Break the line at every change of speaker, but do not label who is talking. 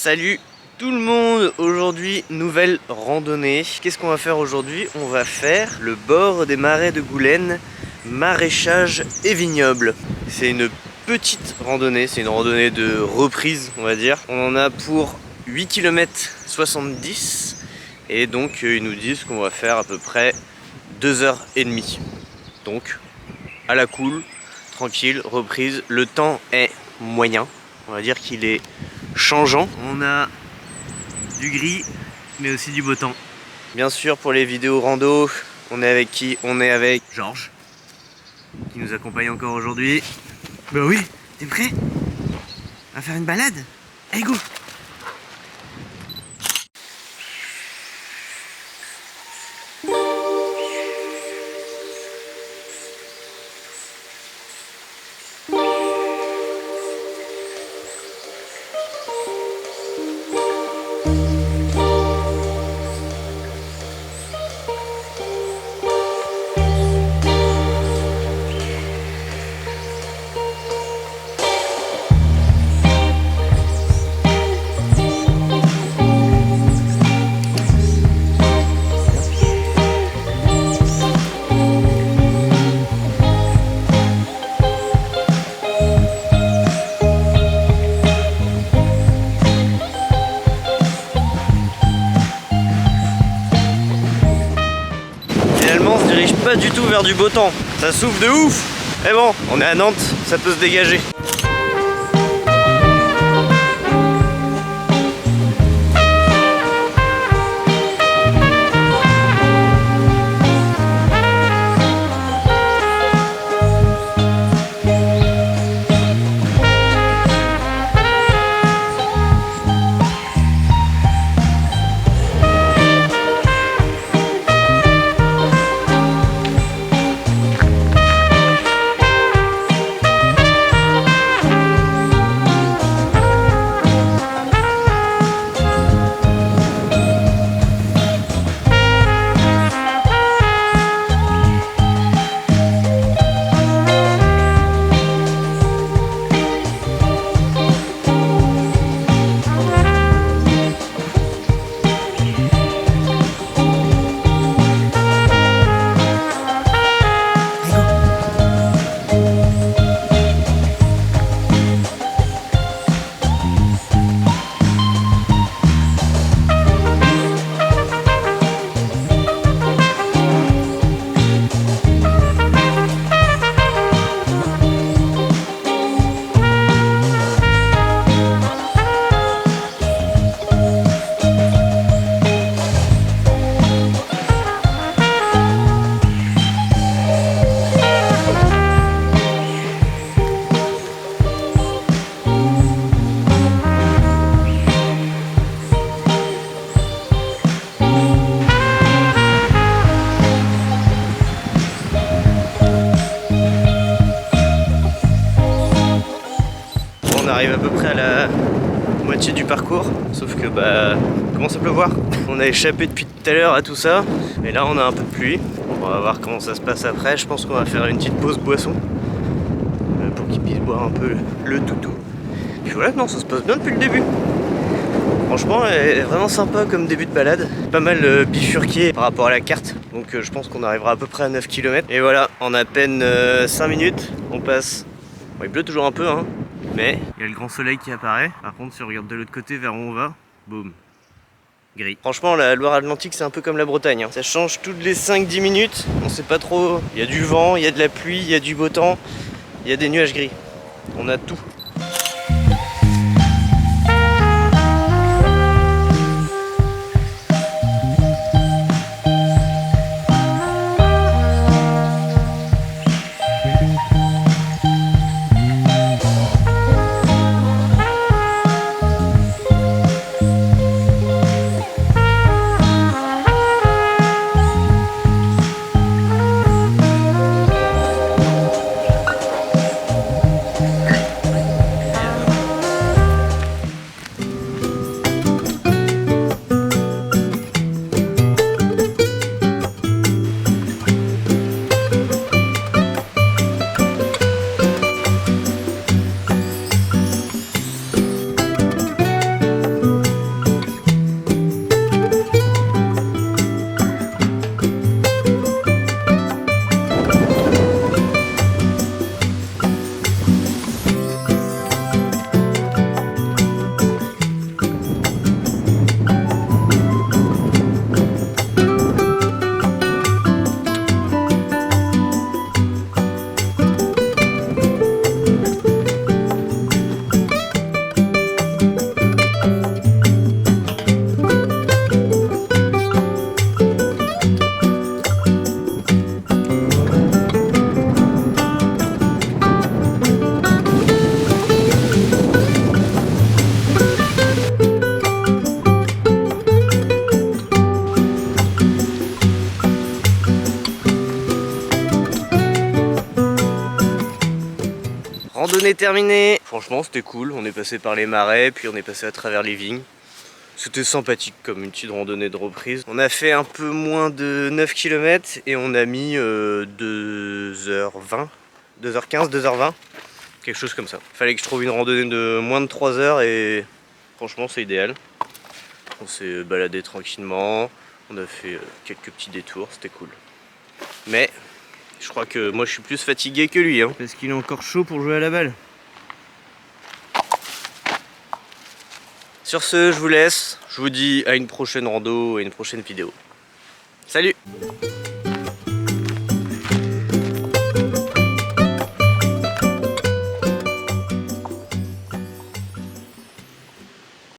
Salut tout le monde, aujourd'hui nouvelle randonnée. Qu'est-ce qu'on va faire aujourd'hui? On va faire le bord des marais de Goulaine, maraîchage et vignoble. C'est une petite randonnée, c'est une randonnée de reprise on va dire. On en a pour 8 km 70 et donc ils nous disent qu'on va faire à peu près 2h30. Donc à la cool, tranquille, reprise. Le temps est moyen, on va dire qu'il est changeant. On a du gris mais aussi du beau temps. Bien sûr pour les vidéos rando, on est avec qui? On est avec Georges qui nous accompagne encore aujourd'hui. Bah oui, t'es prêt? On va faire une balade? Allez go! Finalement on se dirige pas du tout vers du beau temps, ça souffle de ouf. Mais bon, on est à Nantes, ça peut se dégager. On arrive à peu près à la moitié du parcours, sauf que commence à pleuvoir. On a échappé depuis tout à l'heure à tout ça, et là on a un peu de pluie. On va voir comment ça se passe après. Je pense qu'on va faire une petite pause boisson pour qu'ils puissent boire un peu le toutou. Puis voilà, non, ça se passe bien depuis le début. Franchement, elle est vraiment sympa comme début de balade. Pas mal bifurqué par rapport à la carte, donc je pense qu'on arrivera à peu près à 9 km. Et voilà, en à peine 5 minutes, on passe. Bon, il pleut toujours un peu, hein. Mais il y a le grand soleil qui apparaît. Par contre, si on regarde de l'autre côté vers où on va, boum, gris. Franchement, la Loire-Atlantique, c'est un peu comme la Bretagne, hein. Ça change toutes les 5-10 minutes. On sait pas trop. Il y a du vent, il y a de la pluie, il y a du beau temps, il y a des nuages gris. On a tout. est terminée. Franchement c'était cool, on est passé par les marais, puis on est passé à travers les vignes. C'était sympathique comme une petite randonnée de reprise. On a fait un peu moins de 9 km et on a mis 2h20, 2h15, 2h20, quelque chose comme ça. Fallait que je trouve une randonnée de moins de 3 heures et franchement c'est idéal. On s'est baladé tranquillement, on a fait quelques petits détours, c'était cool. Mais je crois que moi je suis plus fatigué que lui, hein, parce qu'il est encore chaud pour jouer à la balle. Sur ce, je vous laisse. Je vous dis à une prochaine rando et une prochaine vidéo. Salut!